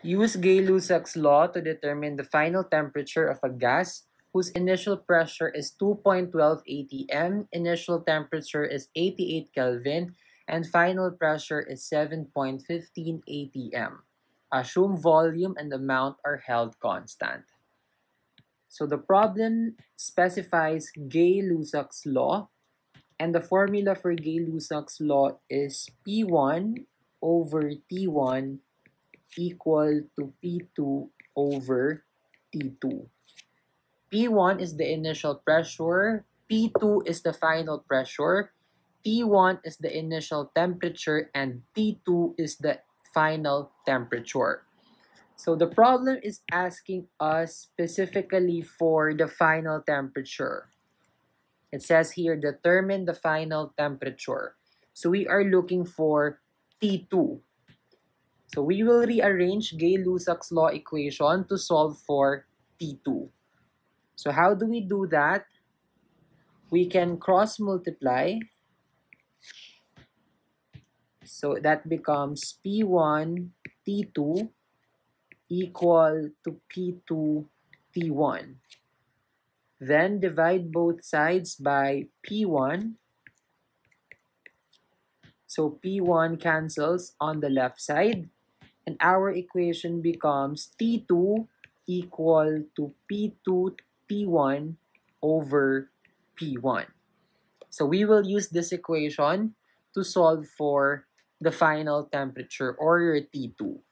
Use Gay-Lussac's law to determine the final temperature of a gas whose initial pressure is 2.12 atm, initial temperature is 88 Kelvin, and final pressure is 7.15 atm. Assume volume and amount are held constant. So the problem specifies Gay-Lussac's law, and the formula for Gay-Lussac's law is P1 over T1 equal to P2 over T2. P1 is the initial pressure, P2 is the final pressure, T1 is the initial temperature, and T2 is the final temperature. So the problem is asking us specifically for the final temperature. It says here, determine the final temperature. So we are looking for T2. So we will rearrange Gay-Lussac's law equation to solve for T2. So how do we do that? We can cross multiply. So that becomes P1 T2 equal to P2 T1. Then divide both sides by P1. So P1 cancels on the left side. And our equation becomes T2 equal to P2 T1 over P1. So we will use this equation to solve for the final temperature, or your T2.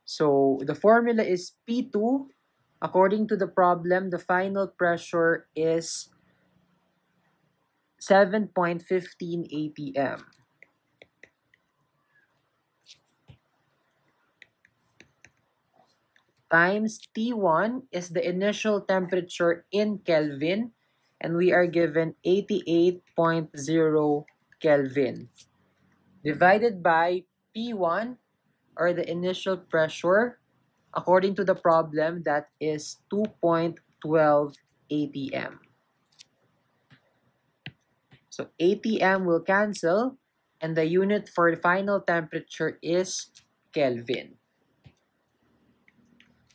So the formula is P2. According to the problem, the final pressure is 7.15 atm. Times T1 is the initial temperature in Kelvin, and we are given 88.0 Kelvin. Divided by P1, or the initial pressure, according to the problem, that is 2.12 atm. So atm will cancel, and the unit for the final temperature is Kelvin.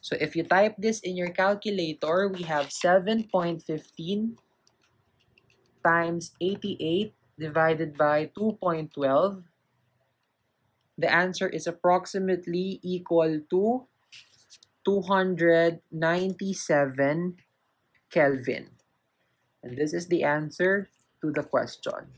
So if you type this in your calculator, we have 7.15 times 88 divided by 2.12. The answer is approximately equal to 297 Kelvin. And this is the answer to the question.